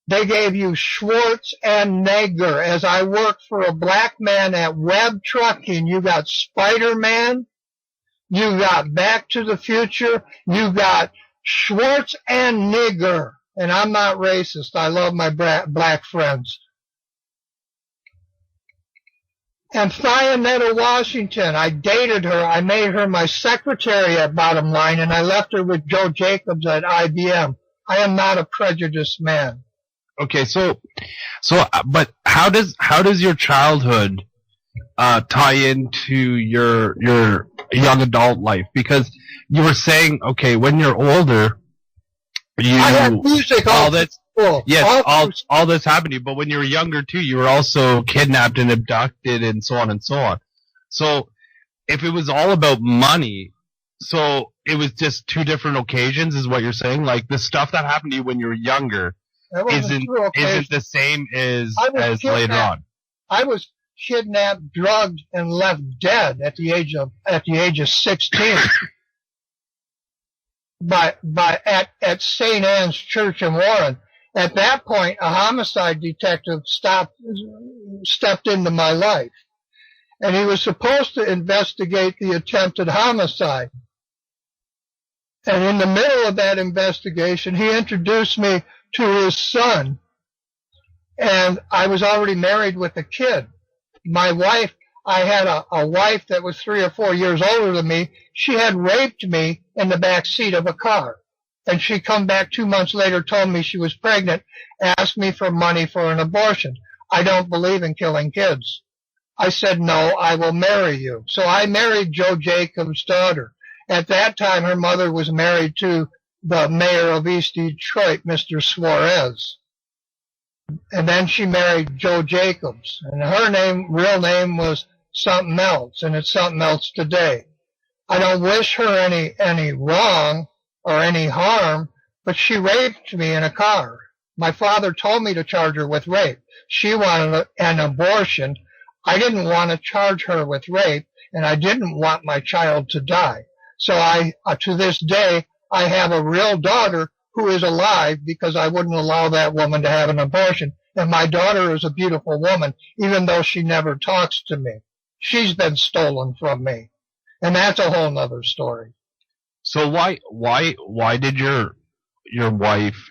they gave you Schwartz and Neger. As I worked for a black man at Webb Trucking, you got Spider-Man, you got Back to the Future, you got Schwartz and Neger. And I'm not racist. I love my black friends. And Thionetta Washington, I dated her. I made her my secretary at Bottom Line, and I left her with Joe Jacobs at IBM. I am not a prejudiced man. Okay, but how does your childhood tie into your young adult life? Because you were saying, okay, when you're older, I had music all that. School. Yes, all this happened to you. But when you were younger too, you were also kidnapped and abducted and so on and so on. So if it was all about money, so it was just two different occasions, is what you're saying? Like the stuff that happened to you when you were younger isn't the same as later on. I was kidnapped, drugged, and left dead at the age of 16. At St. Anne's Church in Warren. At that point, a homicide detective stepped into my life. And he was supposed to investigate the attempted homicide. And in the middle of that investigation, he introduced me to his son. And I was already married with a kid. My wife, I had a wife that was 3 or 4 years older than me. She had raped me in the back seat of a car. And she come back 2 months later, told me she was pregnant, asked me for money for an abortion. I don't believe in killing kids. I said, no, I will marry you. So I married Joe Jacobs' daughter. At that time, her mother was married to the mayor of East Detroit, Mr. Suarez. And then she married Joe Jacobs. And her real name was something else, and it's something else today. I don't wish her any wrong or any harm, but she raped me in a car. My father told me to charge her with rape. She wanted an abortion. I didn't want to charge her with rape, and I didn't want my child to die. So to this day, I have a real daughter who is alive because I wouldn't allow that woman to have an abortion. And my daughter is a beautiful woman, even though she never talks to me. She's been stolen from me. And that's a whole nother story. So why did your wife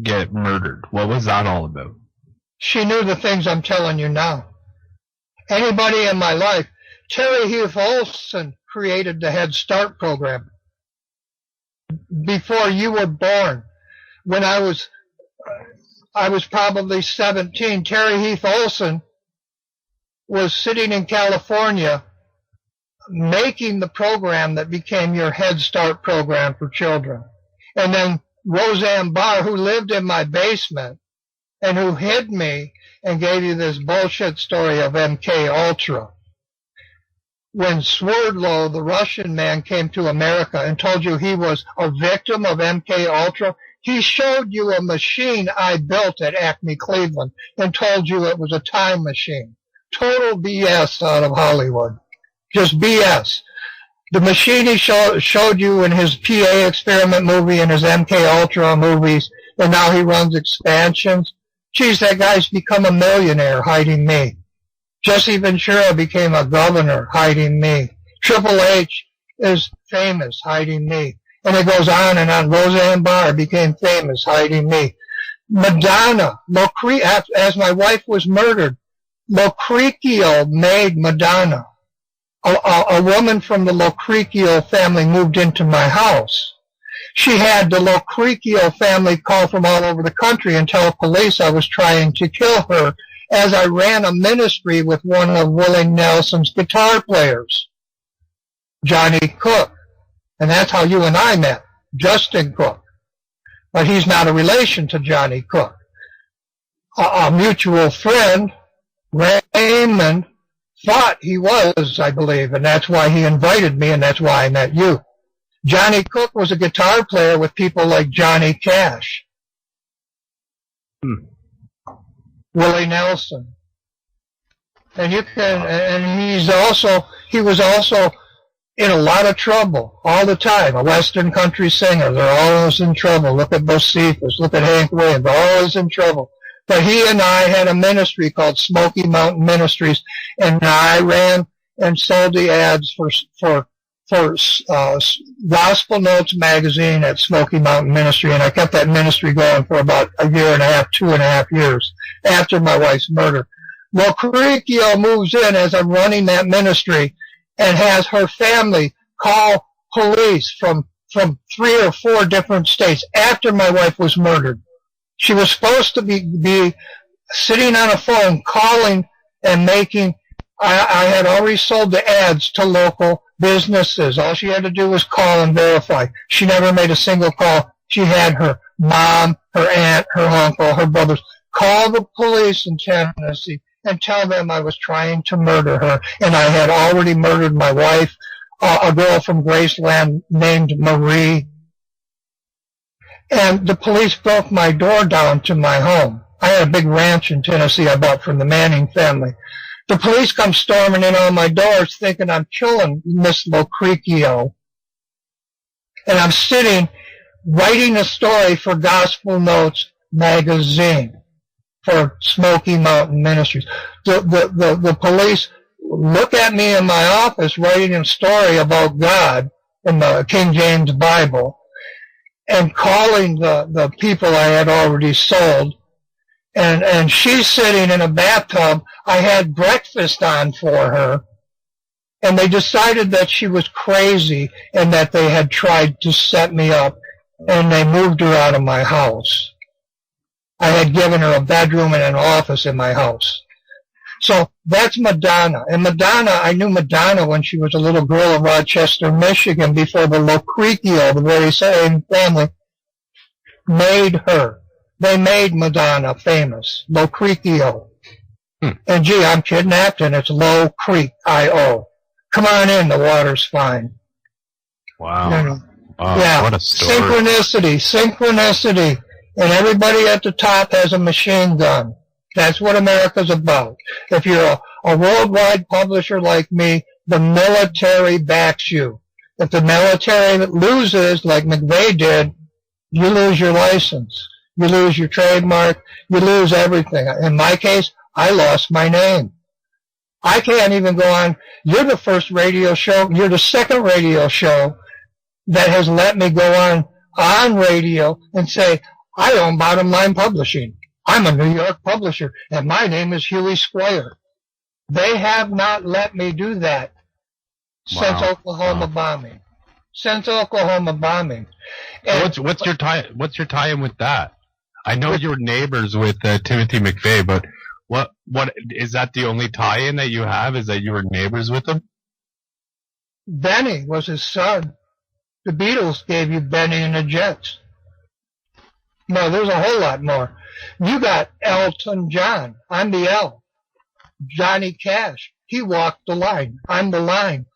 get murdered? What was that all about? She knew the things I'm telling you now. Anybody in my life, Terry Heath Olson created the Head Start program before you were born. When I was probably 17, Terry Heath Olson was sitting in California making the program that became your Head Start program for children. And then Roseanne Barr, who lived in my basement and who hid me and gave you this bullshit story of MK Ultra. when Swerdlow, the Russian man, came to America and told you he was a victim of MK Ultra, he showed you a machine I built at Acme, Cleveland, and told you it was a time machine. Total BS out of Hollywood. Just BS. The machine he showed you in his PA experiment movie and his MK Ultra movies, and now he runs expansions. Geez, that guy's become a millionaire hiding me. Jesse Ventura became a governor hiding me. Triple H is famous hiding me. And it goes on and on. Roseanne Barr became famous hiding me. Madonna, as my wife was murdered, Locrecio made Madonna. A woman from the Locrecio family moved into my house. She had the Locrecio family call from all over the country and tell police I was trying to kill her as I ran a ministry with one of Willie Nelson's guitar players, Johnny Cook. And that's how you and I met, Justin Cook. But he's not a relation to Johnny Cook. A mutual friend, Raymond, thought he was, I believe, and that's why he invited me, and that's why I met you. Johnny Cook was a guitar player with people like Johnny Cash, Willie Nelson, and he was also in a lot of trouble all the time. A Western country singer, they're always in trouble. Look at Bocephus, look at Hank Williams, always in trouble. But he and I had a ministry called Smoky Mountain Ministries, and I ran and sold the ads for Gospel Notes magazine at Smoky Mountain Ministry, and I kept that ministry going for about a year and a half, 2.5 years after my wife's murder. Well, Locrecio moves in as I'm running that ministry and has her family call police from 3 or 4 different states after my wife was murdered. She was supposed to be sitting on a phone calling and making, I had already sold the ads to local businesses. All she had to do was call and verify. She never made a single call. She had her mom, her aunt, her uncle, her brothers call the police in Tennessee and tell them I was trying to murder her. And I had already murdered my wife, a girl from Graceland named Marie. And the police broke my door down to my home. I had a big ranch in Tennessee I bought from the Manning family. The police come storming in on my doors thinking I'm killing Miss Locrecio. And I'm sitting writing a story for Gospel Notes magazine for Smoky Mountain Ministries. The police look at me in my office writing a story about God in the King James Bible, and calling the people I had already sold. And she's sitting in a bathtub. I had breakfast on for her. And they decided that she was crazy and that they had tried to set me up. And they moved her out of my house. I had given her a bedroom and an office in my house. So that's Madonna. And Madonna, I knew Madonna when she was a little girl in Rochester, Michigan, before the Locrecio, the very same family, made her. They made Madonna famous. Locrecio. And gee, I'm kidnapped and it's Low Creek, I-O. Come on in, the water's fine. Wow. You know? Yeah. What a story. Synchronicity. And everybody at the top has a machine gun. That's what America's about. If you're a worldwide publisher like me, the military backs you. If the military loses, like McVeigh did, you lose your license. You lose your trademark. You lose everything. In my case, I lost my name. I can't even go on. You're the first radio show. You're the second radio show that has let me go on radio and say, I own Bottom Line Publishing. I'm a New York publisher, and my name is Hugh Squier. They have not let me do that since Oklahoma bombing. And what's your tie-in with that? I know you're neighbors with Timothy McVeigh, but what is that the only tie-in that you have? Is that you were neighbors with him? Benny was his son. The Beatles gave you Benny and the Jets. No, there's a whole lot more. You got Elton John. I'm the L. Johnny Cash. He walked the line. I'm the line.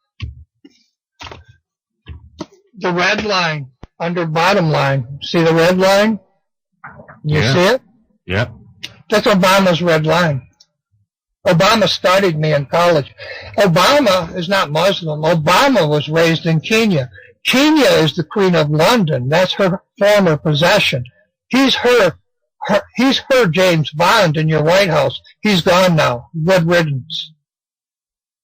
The red line under bottom line. See the red line? You see it? Yeah. That's Obama's red line. Obama started me in college. Obama is not Muslim. Obama was raised in Kenya. Kenya is the Queen of London. That's her former possession. He's her James Bond in your White House. He's gone now. Good riddance.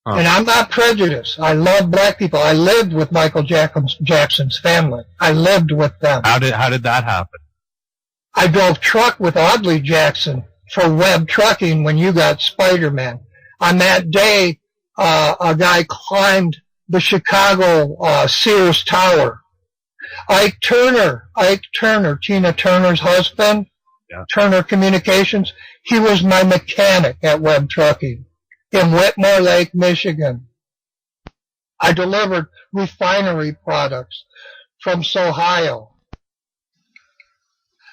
Huh. And I'm not prejudiced. I love black people. I lived with Michael Jackson's family. I lived with them. How did that happen? I drove truck with Audley Jackson for Web Trucking when you got Spider-Man. On that day, a guy climbed the Chicago Sears Tower. Ike Turner, Tina Turner's husband, Turner Communications, he was my mechanic at Web Trucking in Whitmore Lake, Michigan. I delivered refinery products from Ohio.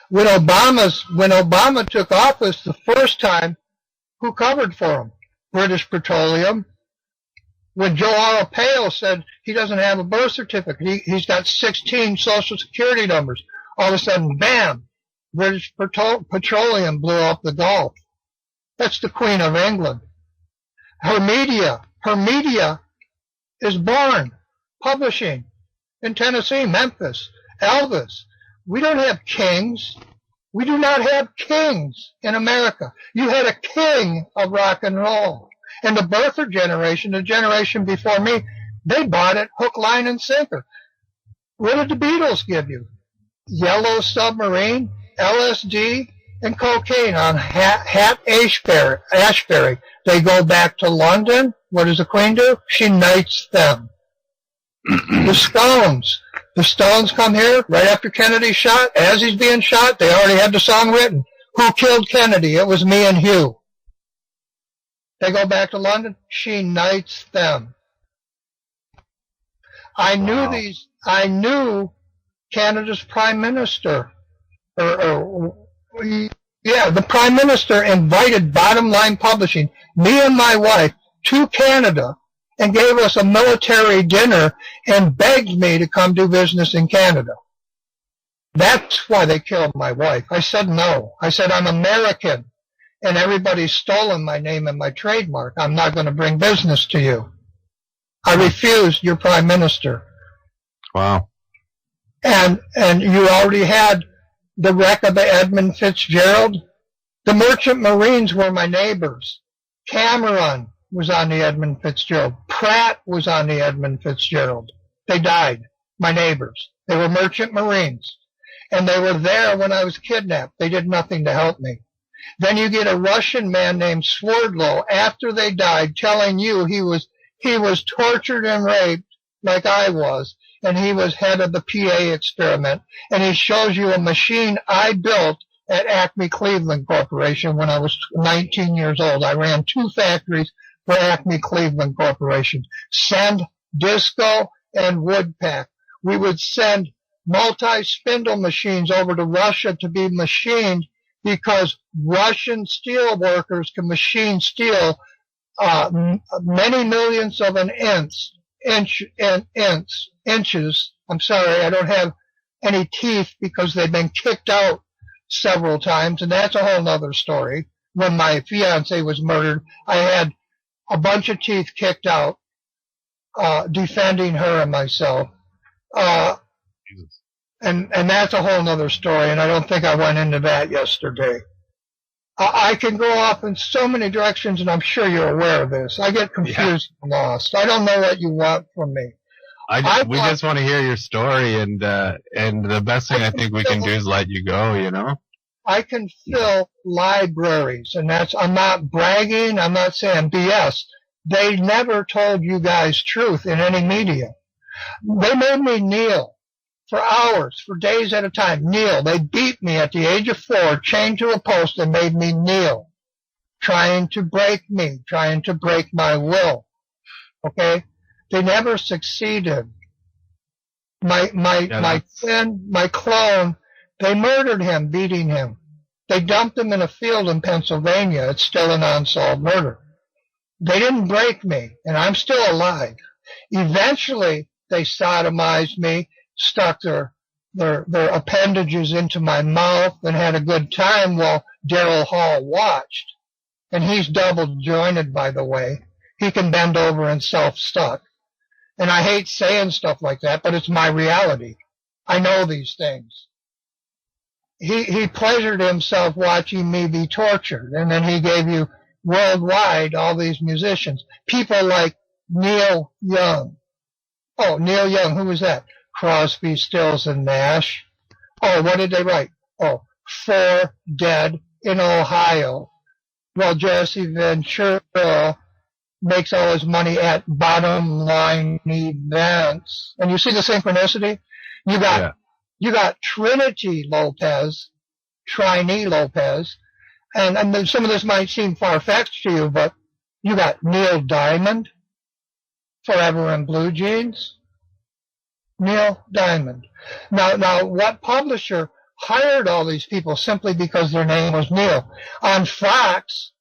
When Obama took office the first time, who covered for him? British Petroleum. When Joe Arpaio said he doesn't have a birth certificate, he's got 16 social security numbers. All of a sudden, bam, British Petroleum blew up the Gulf. That's the Queen of England. Her media is born, publishing in Tennessee, Memphis, Elvis. We don't have kings. We do not have kings in America. You had a king of rock and roll. And the birther generation, the generation before me, they bought it hook, line, and sinker. What did the Beatles give you? Yellow Submarine, LSD, and cocaine on Hat Ashbury. They go back to London. What does the Queen do? She knights them. The Stones come here right after Kennedy's shot. As he's being shot, they already had the song written. Who killed Kennedy? It was me and Hugh. They go back to London. She knights them. I knew Canada's Prime Minister. The Prime Minister invited Bottom Line Publishing, me and my wife, to Canada and gave us a military dinner and begged me to come do business in Canada. That's why they killed my wife. I said no. I said I'm American. And everybody's stolen my name and my trademark. I'm not going to bring business to you. I refused your prime minister. Wow. And you already had the wreck of the Edmund Fitzgerald. The Merchant Marines were my neighbors. Cameron was on the Edmund Fitzgerald. Pratt was on the Edmund Fitzgerald. They died, my neighbors. They were Merchant Marines. And they were there when I was kidnapped. They did nothing to help me. Then you get a Russian man named Swerdlow after they died telling you he was tortured and raped like I was, and he was head of the PA experiment, and he shows you a machine I built at Acme Cleveland Corporation when I was 19 years old. I ran 2 factories for Acme Cleveland Corporation. Send Disco and Woodpack. We would send multi-spindle machines over to Russia to be machined because Russian steel workers can machine steel many millions of an inches. I'm sorry, I don't have any teeth because they've been kicked out several times, and that's a whole nother story. When my fiance was murdered, I had a bunch of teeth kicked out, defending her and myself. And that's a whole nother story, and I don't think I went into that yesterday. I can go off in so many directions, and I'm sure you're aware of this. I get confused and lost. I don't know what you want from me. We just want to hear your story, and the best thing I think we can do is let you go, you know? I can fill libraries, and I'm not bragging, I'm not saying BS. They never told you guys truth in any media. They made me kneel for hours, for days at a time. Kneel. They beat me at the age of 4, chained to a post, and made me kneel, trying to break me, trying to break my will. Okay? They never succeeded. My clone, they murdered him, beating him. They dumped him in a field in Pennsylvania. It's still an unsolved murder. They didn't break me, and I'm still alive. Eventually, they sodomized me, stuck their appendages into my mouth, and had a good time while Daryl Hall watched. And he's double-jointed, by the way. He can bend over and self-stuck. And I hate saying stuff like that, but it's my reality. I know these things. He pleasured himself watching me be tortured, and then he gave you worldwide all these musicians. People like Neil Young. Oh, Neil Young, who was that? Crosby, Stills, and Nash. Oh, what did they write? Oh, 4 Dead in Ohio. Well, Jesse Ventura makes all his money at bottom line events. And you see the synchronicity? You got Trinity Lopez, and some of this might seem far-fetched to you, but you got Neil Diamond, Forever in Blue Jeans. Neil Diamond. Now, what publisher hired all these people simply because their name was Neil? On Fox,